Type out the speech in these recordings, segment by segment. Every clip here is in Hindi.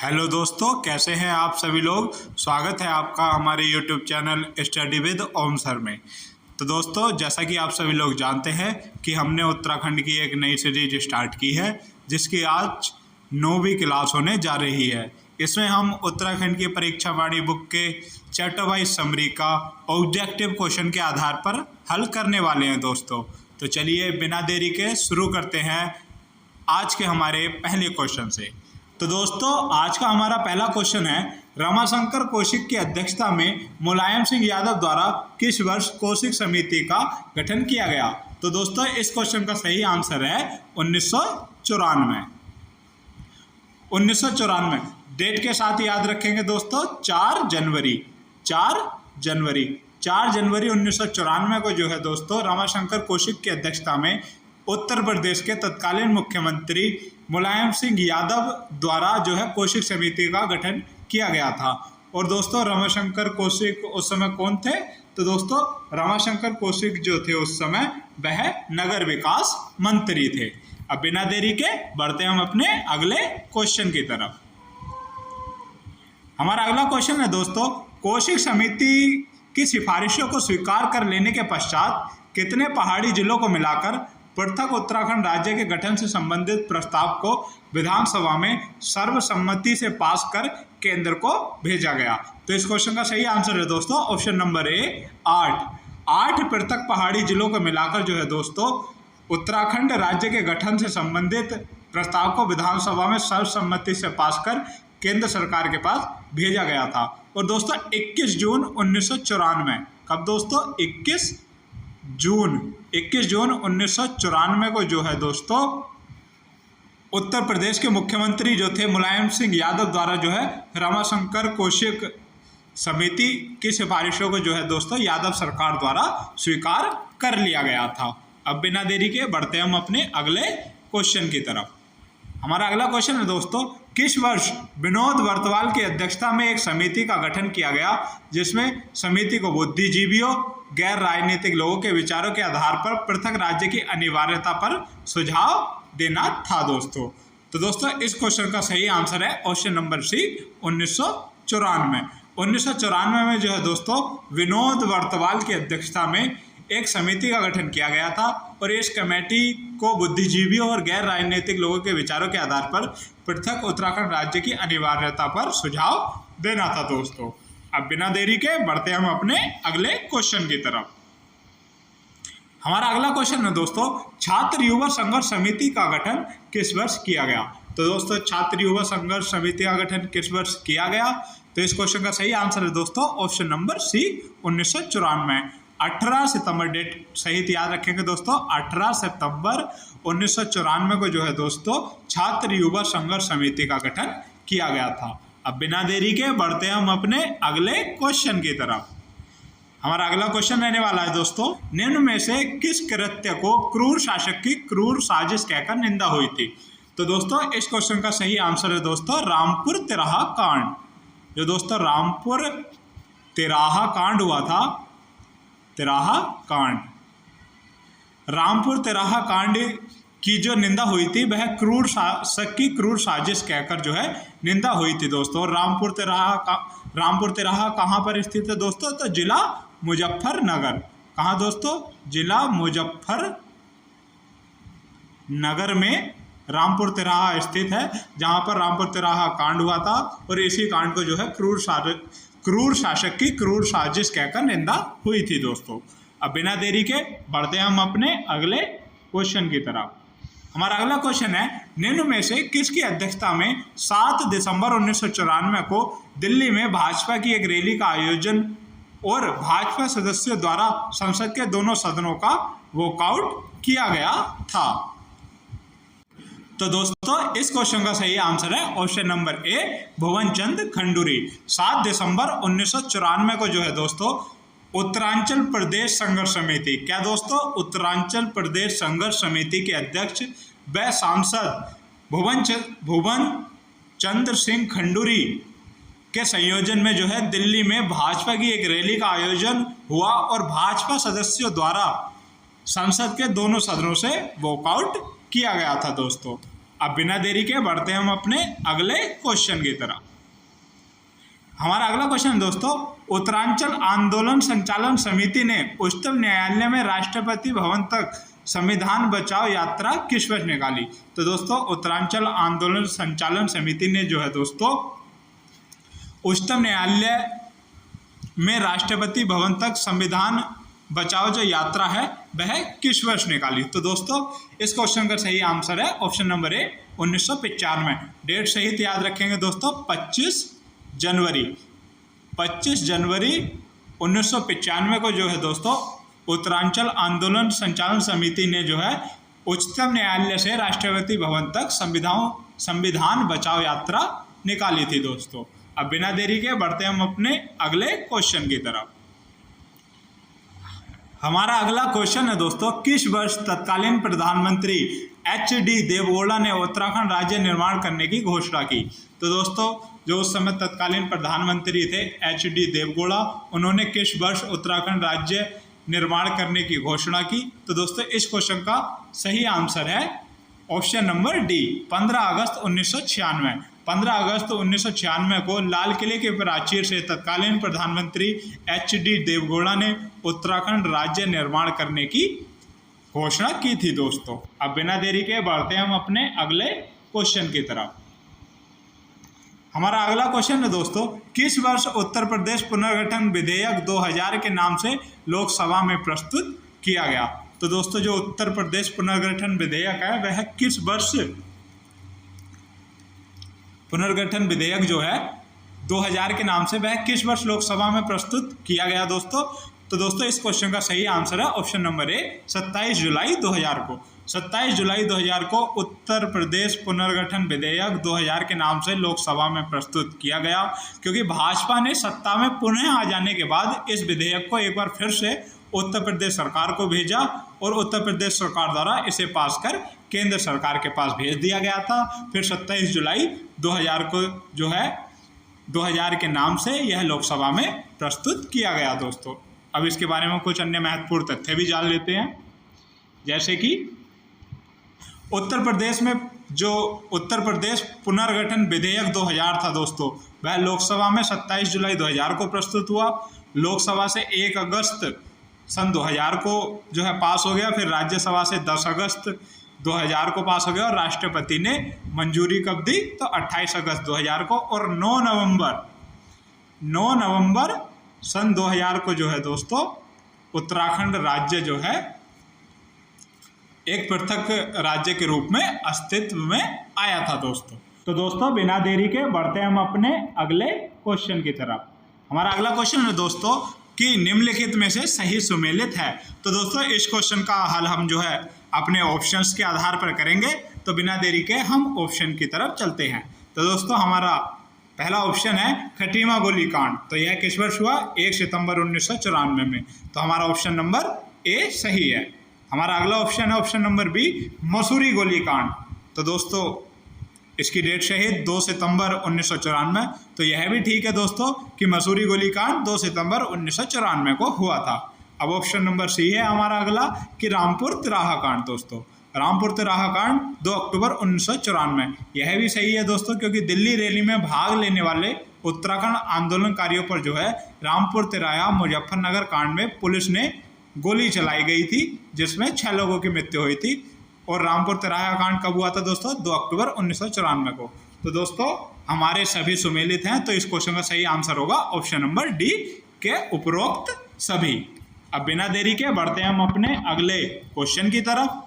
हेलो दोस्तों, कैसे हैं आप सभी लोग। स्वागत है आपका हमारे YouTube channel study with Om sir में। तो दोस्तों, जैसा कि आप सभी लोग जानते हैं कि हमने उत्तराखंड की एक नई सीरीज स्टार्ट की है जिसकी आज 9वीं क्लास होने जा रही है। इसमें हम उत्तराखंड की परीक्षा वाणी बुक के चैप्टर वाइज समरी का ऑब्जेक्टिव क्वेश्चन के आधार पर हल करने वाले हैं दोस्तों। तो चलिए बिना देरी के शुरू करते हैं आज के हमारे पहले क्वेश्चन से। तो दोस्तों, आज का हमारा पहला क्वेश्चन है, रमाशंकर कौशिक की अध्यक्षता में मुलायम सिंह यादव द्वारा किस वर्ष कौशिक समिति का गठन किया गया। तो दोस्तों, इस क्वेश्चन का सही आंसर है 1994। 1994 डेट के साथ याद रखेंगे दोस्तों, 4 जनवरी 1994 को जो है दोस्तों रमाशंकर कौशिक की अध्यक्षता में उत्तर प्रदेश के तत्कालीन मुख्यमंत्री मुलायम सिंह यादव द्वारा जो है कौशिक समिति का गठन किया गया था। और दोस्तों, रमाशंकर कौशिक उस समय कौन थे। तो दोस्तों, रमाशंकर कौशिक जो थे उस समय वह नगर विकास मंत्री थे। अब बिना देरी के बढ़ते हम अपने अगले क्वेश्चन की तरफ। हमारा अगला क्वेश्चन है दोस्तों, कौशिक समिति की सिफारिशों को स्वीकार कर लेने के पश्चात कितने पहाड़ी जिलों को मिलाकर पृथक उत्तराखंड राज्य के गठन से संबंधित प्रस्ताव को विधानसभा में सर्वसम्मति से पास कर केंद्र को भेजा गया। तो इस क्वेश्चन का सही आंसर है दोस्तों ऑप्शन नंबर ए 8 पृथक पहाड़ी जिलों को मिलाकर जो है दोस्तों उत्तराखंड राज्य के गठन से संबंधित प्रस्ताव को विधानसभा में सर्वसम्मति से पास कर केंद्र सरकार के पास भेजा गया था। और दोस्तों 21 जून 1994, कब दोस्तों 21 जून 1994 को जो है दोस्तों उत्तर प्रदेश के मुख्यमंत्री जो थे मुलायम सिंह यादव द्वारा जो है रमाशंकर कौशिक समिति की सिफारिशों को जो है दोस्तों यादव सरकार द्वारा स्वीकार कर लिया गया था। अब बिना देरी के बढ़ते हम अपने अगले क्वेश्चन की तरफ। हमारा अगला क्वेश्चन है दोस्तों, किस वर्ष विनोद वर्तवाल की अध्यक्षता में एक समिति का गठन किया गया जिसमें समिति को बुद्धिजीवियों गैर राजनीतिक लोगों के विचारों के आधार पर पृथक राज्य की अनिवार्यता पर सुझाव देना था दोस्तों। तो दोस्तों, इस क्वेश्चन का सही आंसर है ऑप्शन नंबर सी 1994। 1994 में जो है दोस्तों विनोद वर्तवाल की अध्यक्षता में एक समिति का गठन किया गया था और इस कमेटी को बुद्धिजीवियों और गैर राजनीतिक लोगों के विचारों के आधार पर पृथक उत्तराखंड राज्य की अनिवार्यता पर सुझाव देना था दोस्तों। अब बिना देरी के बढ़ते हम अपने अगले क्वेश्चन की तरफ। हमारा अगला क्वेश्चन है दोस्तों, छात्र युवा संघर्ष समिति का गठन किस वर्ष किया गया। तो दोस्तों, छात्र युवा संघर्ष समिति का गठन किस वर्ष किया गया। तो इस क्वेश्चन का सही आंसर है दोस्तों ऑप्शन नंबर सी 1994। 18 सितंबर डेट सहित याद रखेंगे दोस्तों, 18 सितंबर 1994 को जो है दोस्तों छात्र युवा संघर्ष समिति का गठन किया गया था। अब बिना देरी के बढ़ते हम अपने अगले क्वेश्चन की तरफ। हमारा अगला क्वेश्चन रहने वाला है दोस्तों, निम्न में से किस कृत्य को क्रूर शासक की क्रूर साजिश कहकर निंदा हुई थी। तो दोस्तों, इस क्वेश्चन का सही आंसर है दोस्तों रामपुर तिराहा कांड। जो दोस्तों रामपुर तिराहा कांड हुआ था, तिराहा कांड, रामपुर तिराहा कांड की जो निंदा हुई थी वह क्रूर शासक की क्रूर साजिश कहकर जो है निंदा हुई थी दोस्तों। रामपुर तिराहा कहाँ पर स्थित है दोस्तों। तो जिला मुजफ्फरनगर। कहाँ दोस्तों, जिला मुजफ्फरनगर में रामपुर तिराहा स्थित है, जहाँ पर रामपुर तिराहा कांड हुआ था और इसी कांड को जो है क्रूर शासक की क्रूर साजिश कहकर निंदा हुई थी दोस्तों। अब बिना देरी के बढ़ते हम अपने अगले क्वेश्चन की तरफ। हमारा अगला क्वेश्चन है, निम्न में से किसकी अध्यक्षता में 7 दिसंबर 1994 को दिल्ली में भाजपा की एक रैली का आयोजन और भाजपा सदस्यों द्वारा संसद के दोनों सदनों का वॉकआउट किया गया था। तो दोस्तों, इस क्वेश्चन का सही आंसर है ऑप्शन नंबर ए भुवन चंद खंडूरी। 7 दिसंबर 1994 को जो है दोस्तों उत्तरांचल प्रदेश संघर्ष समिति, क्या दोस्तों, उत्तरांचल प्रदेश संघर्ष समिति के अध्यक्ष व सांसद भुवन चंद्र सिंह खंडूरी के संयोजन में जो है दिल्ली में भाजपा की एक रैली का आयोजन हुआ और भाजपा सदस्यों द्वारा संसद के दोनों सदनों से वॉकआउट किया गया था दोस्तों। अब बिना देरी के बढ़ते हैं हम अपने अगले क्वेश्चन की तरफ। हमारा अगला क्वेश्चन दोस्तों, उत्तरांचल आंदोलन संचालन समिति ने उच्चतम न्यायालय में राष्ट्रपति भवन तक संविधान बचाओ यात्रा किस वर्ष निकाली? तो दोस्तों उत्तरांचल आंदोलन संचालन समिति ने जो है दोस्तों उच्चतम न्यायालय में राष्ट्रपति भवन तक संविधान बचाओ जो यात्रा है वह किस वर्ष निकाली? तो दोस्तों इस क्वेश्चन का सही आंसर है ऑप्शन नंबर ए 1995। डेट सहित याद रखेंगे दोस्तों 25 जनवरी 1995 को जो है दोस्तों उत्तरांचल आंदोलन संचालन समिति ने जो है उच्चतम न्यायालय से राष्ट्रपति भवन तक संविधान बचाओ यात्रा निकाली थी दोस्तों। अब बिना देरी के बढ़ते हम अपने अगले क्वेश्चन की तरफ। हमारा अगला क्वेश्चन है दोस्तों, किस वर्ष तत्कालीन प्रधानमंत्री HD देवगौड़ा ने उत्तराखंड राज्य निर्माण करने की घोषणा की? तो दोस्तों जो उस समय तत्कालीन प्रधानमंत्री थे HD देवगौड़ा, उन्होंने किस वर्ष उत्तराखंड राज्य निर्माण करने की घोषणा की? तो दोस्तों इस क्वेश्चन का सही आंसर है ऑप्शन नंबर डी 15 अगस्त 1996। 15 अगस्त 1996 को लाल किले के प्राचीर से तत्कालीन प्रधानमंत्री HD देवगौड़ा ने उत्तराखंड राज्य निर्माण करने की घोषणा की थी दोस्तों। अब बिना देरी के बढ़ते हैं हम अपने अगले क्वेश्चन की तरफ। हमारा अगला क्वेश्चन है दोस्तों, किस वर्ष उत्तर प्रदेश पुनर्गठन विधेयक 2000 के नाम से लोकसभा में प्रस्तुत किया गया? तो दोस्तों जो उत्तर प्रदेश पुनर्गठन विधेयक है वह किस वर्ष पुनर्गठन विधेयक जो है 2000 के नाम से वह किस वर्ष लोकसभा में प्रस्तुत किया गया दोस्तों? तो दोस्तों इस क्वेश्चन का सही आंसर है ऑप्शन नंबर ए 27 जुलाई 2000 को। 27 जुलाई 2000 को उत्तर प्रदेश पुनर्गठन विधेयक 2000 के नाम से लोकसभा में प्रस्तुत किया गया, क्योंकि भाजपा ने सत्ता में पुनः आ जाने के बाद इस विधेयक को एक बार फिर से उत्तर प्रदेश सरकार को भेजा और उत्तर प्रदेश सरकार द्वारा इसे पास कर केंद्र सरकार के पास भेज दिया गया था। फिर 27 जुलाई 2000 को जो है 2000 के नाम से यह लोकसभा में प्रस्तुत किया गया दोस्तों। अब इसके बारे में कुछ अन्य महत्वपूर्ण तथ्य भी जान लेते हैं, जैसे कि उत्तर प्रदेश में जो उत्तर प्रदेश पुनर्गठन विधेयक 2000 था दोस्तों वह लोकसभा में 27 जुलाई 2000 को प्रस्तुत हुआ। लोकसभा से 1 अगस्त सन 2000 को जो है पास हो गया, फिर राज्यसभा से 10 अगस्त 2000 को पास हो गया और राष्ट्रपति ने मंजूरी कब दी? तो 28 अगस्त 2000 को। और 9 नवंबर सन 2000 को जो है दोस्तों उत्तराखंड राज्य जो है एक पृथक राज्य के रूप में अस्तित्व में आया था दोस्तों। तो दोस्तों बिना देरी के बढ़ते हैं हम अपने अगले क्वेश्चन की तरफ। हमारा अगला क्वेश्चन है दोस्तों कि निम्नलिखित में से सही सुमेलित है। तो दोस्तों इस क्वेश्चन का हल हम जो है अपने ऑप्शंस के आधार पर करेंगे, तो बिना देरी के हम ऑप्शन की तरफ चलते हैं। तो दोस्तों हमारा पहला ऑप्शन है खटीमा गोलीकांड, तो यह किस वर्ष हुआ? 1 सितंबर 1994 में। तो हमारा ऑप्शन नंबर ए सही है। हमारा अगला ऑप्शन है ऑप्शन नंबर बी मसूरी गोलीकांड। तो दोस्तों इसकी डेट शहीद 2 सितंबर 1994। तो यह भी ठीक है दोस्तों कि मसूरी गोलीकांड 2 सितंबर 1994 को हुआ था। अब ऑप्शन नंबर सी है हमारा अगला कि रामपुर तिराहा कांड। दोस्तों रामपुर तिराहा कांड 2 अक्टूबर 1994, यह भी सही है दोस्तों, क्योंकि दिल्ली रैली में भाग लेने वाले उत्तराखंड आंदोलनकारियों पर जो है रामपुर तिराहा मुजफ्फरनगर कांड में पुलिस ने गोली चलाई गई थी, जिसमें 6 लोगों की मृत्यु हुई थी। और रामपुर तिराहा कांड कब हुआ था दोस्तों? 2 अक्टूबर 1994 को। तो दोस्तों हमारे सभी सुमेलित हैं, तो इस क्वेश्चन का सही आंसर होगा ऑप्शन नंबर डी के उपरोक्त सभी। अब बिना देरी के बढ़ते हैं हम अपने अगले क्वेश्चन की तरफ।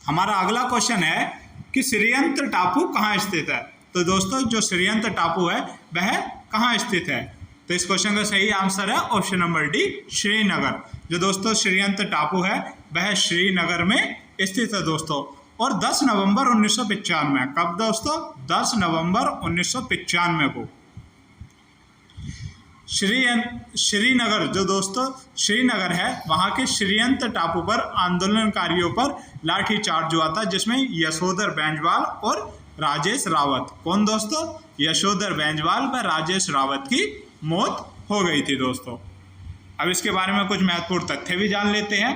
हमारा अगला क्वेश्चन है कि श्रीयंत्र टापू कहाँ स्थित है? तो दोस्तों जो श्रीयंत्र टापू है वह कहाँ स्थित है? तो इस क्वेश्चन का सही आंसर है ऑप्शन नंबर डी श्रीनगर। जो दोस्तों श्रीयंत्र टापू है वह श्रीनगर में स्थित है दोस्तों। और 10 नवंबर 1995, कब दोस्तों? 10 नवंबर 1995 को श्रीनगर जो दोस्तों श्रीनगर है वहाँ के श्रीयंत्र टापू पर आंदोलनकारियों पर लाठीचार्ज हुआ था, जिसमें यशोधर बैंजवाल और राजेश रावत, कौन दोस्तों? यशोधर बैंजवाल व राजेश रावत की मौत हो गई थी दोस्तों। अब इसके बारे में कुछ महत्वपूर्ण तथ्य भी जान लेते हैं।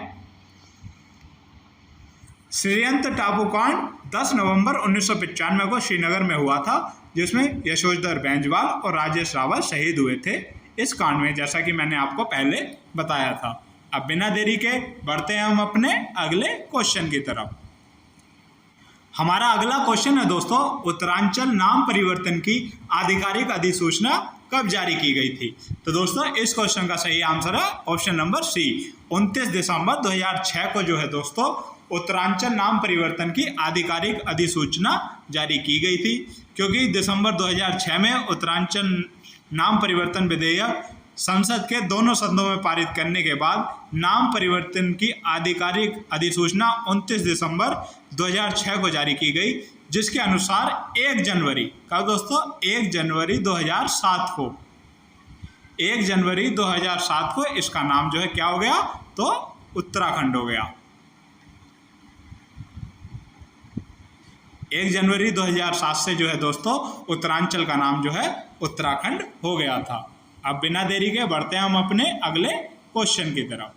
श्रीयंत्र टापू कांड 10 नवंबर 1995 को श्रीनगर में हुआ था, जिसमें यशोधर बैंजवाल और राजेश रावल शहीद हुए थे इस कांड में, जैसा कि मैंने आपको पहले बताया था। अब बिना देरी के बढ़ते हैं हम अपने अगले क्वेश्चन की तरफ। हमारा अगला क्वेश्चन है दोस्तों, उत्तरांचल नाम परिवर्तन की आधिकारिक अधिसूचना कब जारी की गई थी? तो दोस्तों इस क्वेश्चन का सही आंसर है ऑप्शन नंबर सी, 29 दिसंबर 2006 को जो है दोस्तों उत्तरांचल नाम परिवर्तन की आधिकारिक अधिसूचना जारी की गई थी। क्योंकि दिसंबर 2006 में उत्तरांचल नाम परिवर्तन विधेयक संसद के दोनों सदनों में पारित करने के बाद नाम परिवर्तन की आधिकारिक अधिसूचना 29 दिसंबर 2006 को जारी की गई, जिसके अनुसार 1 जनवरी का दोस्तों 1 जनवरी 2007 को 1 जनवरी 2007 को इसका नाम जो है क्या हो गया? तो उत्तराखंड हो गया। 1 जनवरी 2007 से जो है दोस्तों उत्तरांचल का नाम जो है उत्तराखंड हो गया था। अब बिना देरी के बढ़ते हैं हम अपने अगले क्वेश्चन की तरफ।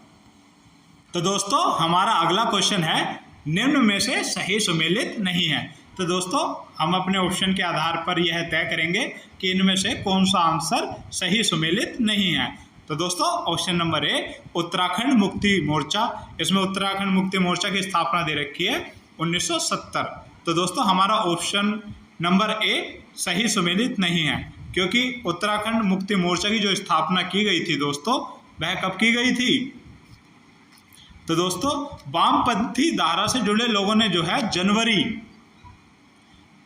तो दोस्तों हमारा अगला क्वेश्चन है, निम्न में से सही सुमेलित नहीं है। तो दोस्तों हम अपने ऑप्शन के आधार पर यह तय करेंगे कि इनमें से कौन सा आंसर सही सुमेलित नहीं है। तो दोस्तों option number A, Uttarakhand Mukti Morcha, इसमें उत्तराखंड मुक्ति मोर्चा की स्थापना दे रखी है 1970। तो दोस्तों हमारा ऑप्शन नंबर ए सही सुमेलित नहीं है, क्योंकि उत्तराखंड मुक्ति मोर्चा की जो स्थापना की गई थी दोस्तों वह कब की गई थी? तो दोस्तों वामपंथी धारा से जुड़े लोगों ने जो है जनवरी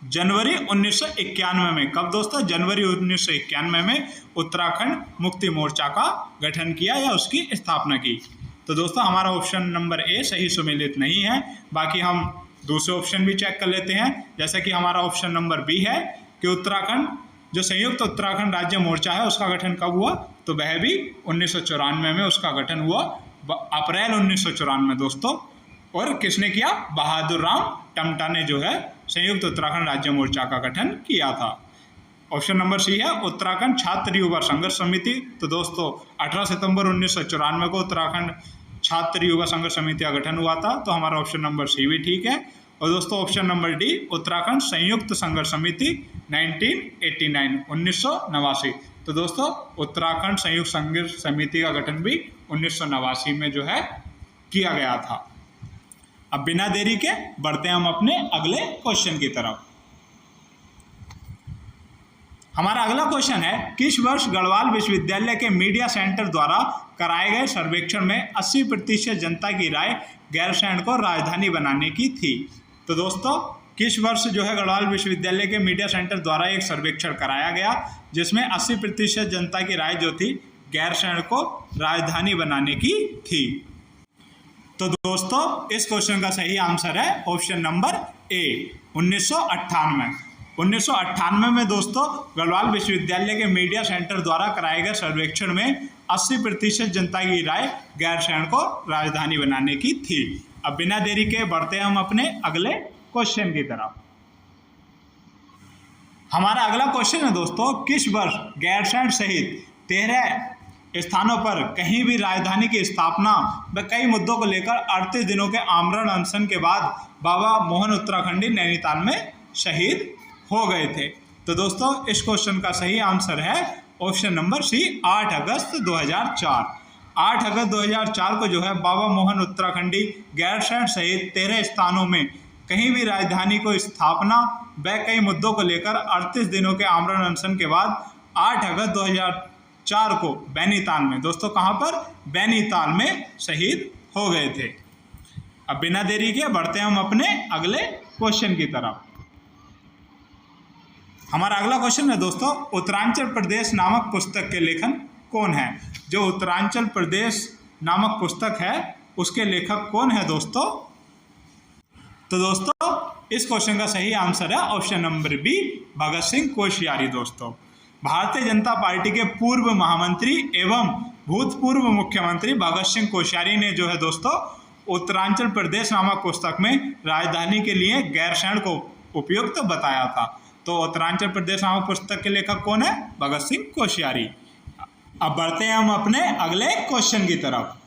1991 में, कब दोस्तों? जनवरी 1991 में उत्तराखंड मुक्ति मोर्चा का गठन किया या उसकी स्थापना की। तो दोस्तों हमारा ऑप्शन नंबर ए सही सुमेलित नहीं है। बाकी हम दूसरे ऑप्शन भी चेक कर लेते हैं, जैसे कि हमारा ऑप्शन नंबर बी है कि उत्तराखंड जो संयुक्त उत्तराखंड राज्य मोर्चा है उसका गठन कब हुआ? तो वह भी 1994 में उसका गठन हुआ, अप्रैल 1994 दोस्तों। और किसने किया? बहादुर राम टमटा ने जो है संयुक्त उत्तराखंड राज्य मोर्चा का गठन किया था। ऑप्शन नंबर सी है उत्तराखंड छात्र युवा संघर्ष समिति। तो दोस्तों 18 सितंबर 1994 को उत्तराखंड छात्र युवा संघर्ष समिति का गठन हुआ था। तो हमारा ऑप्शन नंबर सी भी ठीक है। और दोस्तों ऑप्शन नंबर डी, उत्तराखंड संयुक्त संघर्ष समिति 1989। तो दोस्तों उत्तराखंड संयुक्त संघर्ष समिति का गठन भी 1989 में जो है किया गया था। अब बिना देरी के बढ़ते हैं हम अपने अगले क्वेश्चन की तरफ। हमारा अगला क्वेश्चन है, किस वर्ष गढ़वाल विश्वविद्यालय के मीडिया सेंटर द्वारा कराए गए सर्वेक्षण में 80% जनता की राय गैरसैंण को राजधानी बनाने की थी? तो दोस्तों किस वर्ष जो है गढ़वाल विश्वविद्यालय के मीडिया सेंटर द्वारा एक सर्वेक्षण कराया गया, जिसमें 80% जनता की राय जो थी गैरसैंण को राजधानी बनाने की थी? तो दोस्तों इस क्वेश्चन का सही आंसर है ऑप्शन नंबर ए, 1998। 1998 में दोस्तों गढ़वाल विश्वविद्यालय के मीडिया सेंटर द्वारा कराए गए सर्वेक्षण में 80% जनता की राय गैरसैंण को राजधानी बनाने की थी। अब बिना देरी के बढ़ते हैं हम अपने अगले क्वेश्चन की तरफ। हमारा अगला क्वेश्चन है दोस्तों, किस वर्ष गैरसैंण सहित 13 स्थानों पर कहीं भी राजधानी की स्थापना व कई मुद्दों को लेकर 38 दिनों के आमरण अनशन के बाद बाबा मोहन उत्तराखंडी नैनीताल में शहीद हो गए थे? तो दोस्तों इस क्वेश्चन का सही आंसर है ऑप्शन नंबर सी, 8 अगस्त 2004। 8 अगस्त 2004 को जो है बाबा मोहन उत्तराखंडी गैरसैंण सहित 13 स्थानों में कहीं भी राजधानी को स्थापना व कई मुद्दों को लेकर 38 दिनों के आमरण अनशन के बाद 8 अगस्त 2004 को बैनीताल में, दोस्तों कहाँ पर? बैनीताल में शहीद हो गए थे। अब बिना देरी के बढ़ते हैं हम अपने अगले क्वेश्चन की तरफ। हमारा अगला क्वेश्चन है दोस्तों, उत्तरांचल प्रदेश नामक पुस्तक के लेखक कौन है? जो उत्तरांचल प्रदेश नामक पुस्तक है उसके लेखक कौन है दोस्तों? तो दोस्तों इस क्वेश्चन का सही आंसर है option number B, Bhagat Singh Koshyari. दोस्तों भारतीय जनता पार्टी के पूर्व महामंत्री एवं भूतपूर्व मुख्यमंत्री भगत सिंह कोश्यारी ने जो है दोस्तों उत्तरांचल प्रदेश नामक पुस्तक में राजधानी के लिए गैरसैंण को उपयुक्त बताया था। तो उत्तरांचल प्रदेश नामक पुस्तक के लेखक कौन है? भगत सिंह कोश्यारी। अब बढ़ते हैं हम अपने अगले क्वेश्चन की तरफ।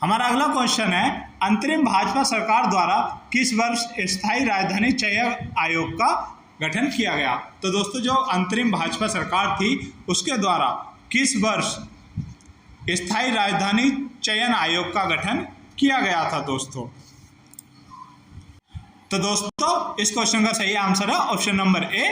हमारा अगला क्वेश्चन है, अंतरिम भाजपा सरकार द्वारा किस वर्ष स्थायी राजधानी चयन आयोग का गठन किया गया? तो दोस्तों जो अंतरिम भाजपा सरकार थी उसके द्वारा किस वर्ष स्थायी राजधानी चयन आयोग का गठन किया गया था दोस्तों? तो दोस्तों इस क्वेश्चन का सही आंसर है ऑप्शन नंबर ए,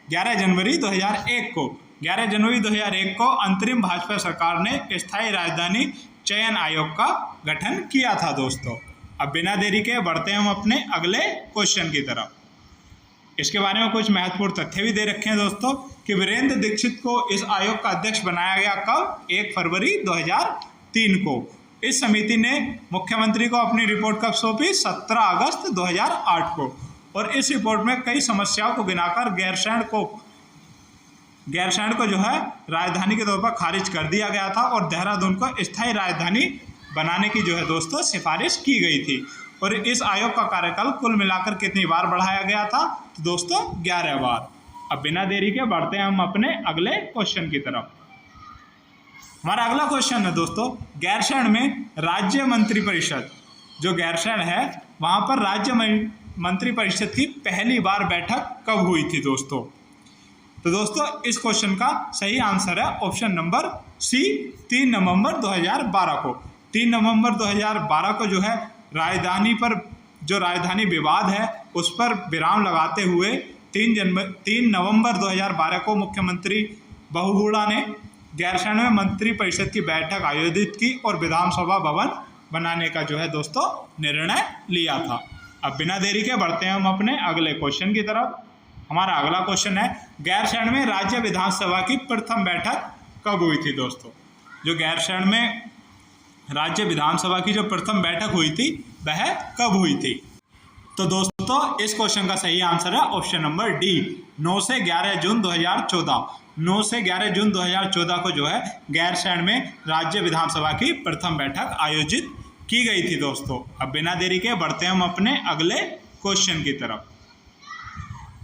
11 जनवरी 2001 को। 11 जनवरी 2001 को अंतरिम भाजपा सरकार ने स्थायी राजधानी चयन आयोग का गठन किया था दोस्तों। अब बिना देरी के बढ़ते हैं हम अपने अगले क्वेश्चन की तरफ। इसके बारे में कुछ महत्वपूर्ण तथ्य भी दे रखे हैं दोस्तों कि वीरेंद्र दीक्षित को इस आयोग का अध्यक्ष बनाया गया कब? 1 फरवरी 2003 को। इस समिति ने मुख्यमंत्री को अपनी रिपोर्ट कब सौंपी? 17 अगस्त 2008 को। और इस रिपोर्ट में कई समस्याओं को गिनाकर गैरसैंण को जो है राजधानी के तौर पर खारिज कर दिया गया था और देहरादून को स्थायी राजधानी बनाने की जो है दोस्तों सिफारिश की गई थी। और इस आयोग का कार्यकाल कुल मिलाकर कितनी बार बढ़ाया गया था? तो दोस्तों 11 बार। अब बिना देरी के बढ़ते हैं हम अपने अगले क्वेश्चन की तरफ। हमारा अगला क्वेश्चन है दोस्तों, गैरसैंण में राज्य मंत्रिपरिषद, जो गैरसैंण है वहाँ पर राज्य मंत्रिपरिषद की पहली बार बैठक कब हुई थी दोस्तों? तो दोस्तों इस क्वेश्चन का सही आंसर है ऑप्शन नंबर सी, 3 नवंबर 2012 को। 3 नवंबर 2012 को जो है राजधानी पर जो राजधानी विवाद है उस पर विराम लगाते हुए 3 नवंबर 2012 को मुख्यमंत्री बहुगुणा ने गैरसैंण में मंत्रिपरिषद की बैठक आयोजित की और विधानसभा भवन बनाने का जो है दोस्तों निर्णय लिया था। अब बिना देरी के बढ़ते हैं हम अपने अगले क्वेश्चन की तरफ। हमारा अगला क्वेश्चन है, गैरसैंण में राज्य विधानसभा की प्रथम बैठक कब हुई थी दोस्तों? जो गैरसैंण में राज्य विधानसभा की जो प्रथम बैठक हुई थी वह कब हुई थी? तो दोस्तों इस क्वेश्चन का सही आंसर है ऑप्शन नंबर डी, 9 से 11 जून 2014। 9 से 11 जून 2014 को जो है गैरसैंण में राज्य विधानसभा की प्रथम बैठक आयोजित की गई थी दोस्तों। अब बिना देरी के बढ़ते हैं हम अपने अगले क्वेश्चन की तरफ।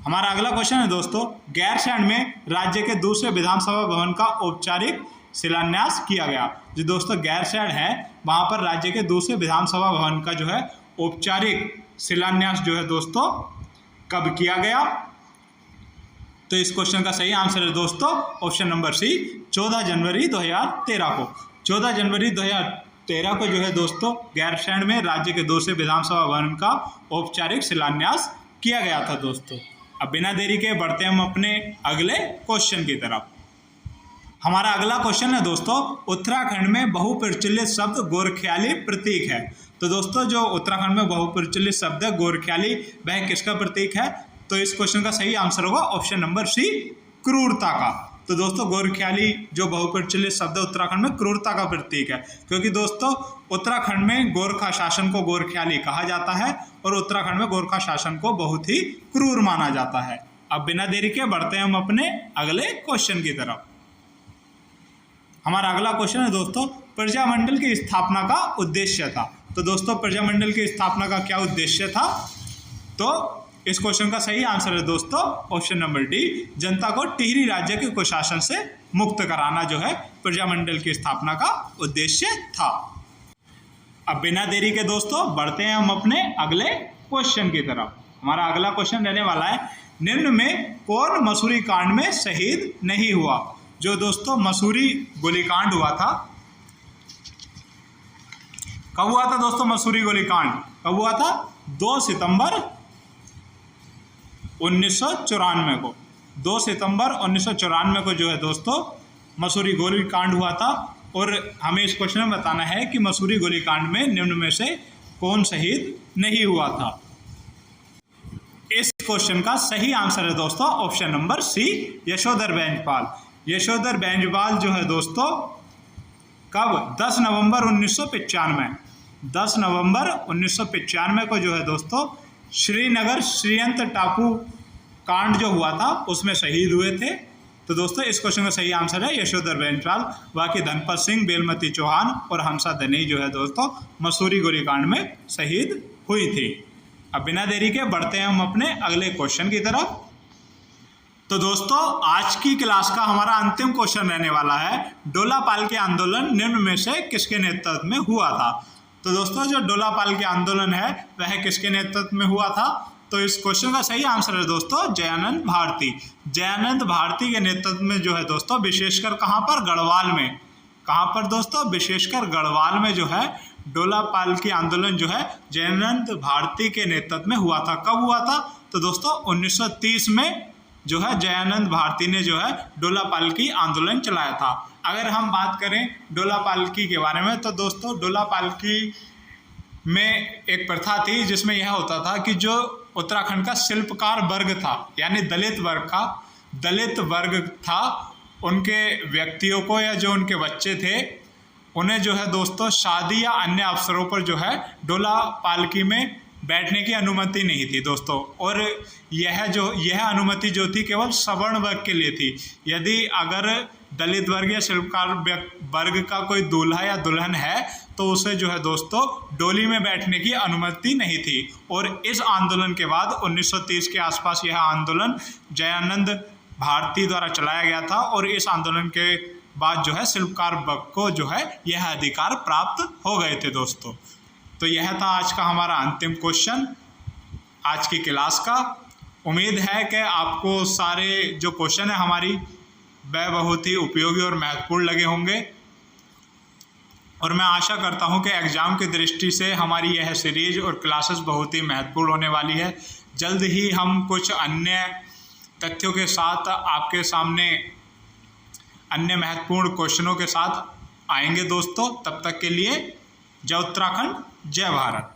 हमारा अगला क्वेश्चन है दोस्तों, गैरसैंण में राज्य के दूसरे विधानसभा भवन का औपचारिक शिलान्यास किया गया। जो दोस्तों गैरसैंण है वहाँ पर राज्य के दूसरे विधानसभा भवन का जो है औपचारिक शिलान्यास जो है दोस्तों कब किया गया? तो इस क्वेश्चन का सही आंसर है दोस्तों ऑप्शन नंबर सी, 14 जनवरी 2013 को। 14 जनवरी 2013 को जो है दोस्तों गैरसैंण में राज्य के दूसरे विधानसभा भवन का औपचारिक शिलान्यास किया गया था दोस्तों। अब बिना देरी के बढ़ते हैं हम अपने अगले क्वेश्चन की तरफ। हमारा अगला क्वेश्चन है दोस्तों, उत्तराखंड में बहुप्रचलित शब्द गोरख्याली प्रतीक है। तो दोस्तों जो उत्तराखंड में बहुप्रचलित शब्द है गोरख्याली, वह किसका प्रतीक है? तो इस क्वेश्चन का सही आंसर होगा ऑप्शन नंबर सी, क्रूरता का। तो दोस्तों गोरख्याली जो बहुप्रचलित शब्द है उत्तराखंड में क्रूरता का प्रतीक है, क्योंकि दोस्तों उत्तराखंड में गोरखा शासन को गोरख्याली कहा जाता है और उत्तराखंड में गोरखा शासन को बहुत ही क्रूर माना जाता है। अब बिना देरी के बढ़ते हैं हम अपने अगले क्वेश्चन की तरफ। हमारा अगला क्वेश्चन है दोस्तों, प्रजामंडल की स्थापना का उद्देश्य था। तो दोस्तों प्रजामंडल की स्थापना का क्या उद्देश्य था? तो इस क्वेश्चन का सही आंसर है दोस्तों ऑप्शन नंबर डी, जनता को टिहरी राज्य के कुशासन से मुक्त कराना जो है प्रजामंडल की स्थापना का उद्देश्य था। अब बिना देरी के दोस्तों बढ़ते हैं हम अपने अगले क्वेश्चन की तरफ। हमारा अगला क्वेश्चन रहने वाला है, निम्न में कौन मसूरी कांड में शहीद नहीं हुआ? जो दोस्तों मसूरी गोलीकांड हुआ था, कब हुआ था दोस्तों? मसूरी गोलीकांड कब हुआ था? 2 सितंबर 1994 को। 2 सितंबर 1994 को जो है दोस्तों मसूरी गोलीकांड हुआ था। और हमें इस क्वेश्चन में बताना है कि मसूरी गोलीकांड में निम्न में से कौन शहीद नहीं हुआ था? इस क्वेश्चन का सही आंसर है दोस्तों option number C, Yashodhar Bainjpal. Yashodhar Bainjpal जो है दोस्तों कब? 10 नवंबर 1995। 10 नवंबर 1995 को जो है दोस्तों श्रीनगर श्रीयंत टापू कांड जो हुआ था उसमें शहीद हुए थे। तो दोस्तों इस क्वेश्चन का सही आंसर है यशोधर बैंजपाल। बाकी धनपत सिंह, बेलमती चौहान और हंसा दनी जो है दोस्तों मसूरी गोलीकांड में शहीद हुई थी। अब बिना देरी के बढ़ते हैं हम अपने अगले क्वेश्चन की तरफ। तो दोस्तों आज की क्लास का हमारा अंतिम क्वेश्चन रहने वाला है, डोला पाल के आंदोलन निम्न में से किसके नेतृत्व में हुआ था? तो दोस्तों जो डोला पालकी आंदोलन है वह किसके नेतृत्व में हुआ था? तो इस क्वेश्चन का सही आंसर है दोस्तों जयानंद भारती। जयानंद भारती के नेतृत्व में जो है दोस्तों, विशेषकर कहाँ पर? गढ़वाल में। कहाँ पर दोस्तों? विशेषकर गढ़वाल में जो है डोला पालकी आंदोलन जो है जयानंद भारती के नेतृत्व में हुआ था। कब हुआ था? तो दोस्तों 1930 में जो है जयानंद भारती ने जो है डोला पालकी आंदोलन चलाया था। अगर हम बात करें डोला पालकी के बारे में, तो दोस्तों डोला पालकी में एक प्रथा थी जिसमें यह होता था कि जो उत्तराखंड का शिल्पकार वर्ग था, यानी दलित वर्ग था, उनके व्यक्तियों को या जो उनके बच्चे थे उन्हें जो है दोस्तों शादी या अन्य अवसरों पर जो है डोला पालकी में बैठने की अनुमति नहीं थी दोस्तों। और यह अनुमति जो थी केवल सवर्ण वर्ग के लिए थी। यदि अगर दलित वर्ग या शिल्पकार वर्ग का कोई दूल्हा या दुल्हन है तो उसे जो है दोस्तों डोली में बैठने की अनुमति नहीं थी। और इस आंदोलन के बाद 1930 के आसपास यह आंदोलन जयानंद भारती द्वारा चलाया गया था और इस आंदोलन के बाद जो है शिल्पकार वर्ग को जो है यह अधिकार प्राप्त हो गए थे दोस्तों। तो यह था आज का हमारा अंतिम क्वेश्चन आज की क्लास का। उम्मीद है कि आपको सारे जो क्वेश्चन है हमारी वह बहुत ही उपयोगी और महत्वपूर्ण लगे होंगे, और मैं आशा करता हूं कि एग्ज़ाम की दृष्टि से हमारी यह सीरीज और क्लासेस बहुत ही महत्वपूर्ण होने वाली है। जल्द ही हम कुछ अन्य तथ्यों के साथ आपके सामने अन्य महत्वपूर्ण क्वेश्चनों के साथ आएंगे दोस्तों। तब तक के लिए जय उत्तराखंड, जय भारत।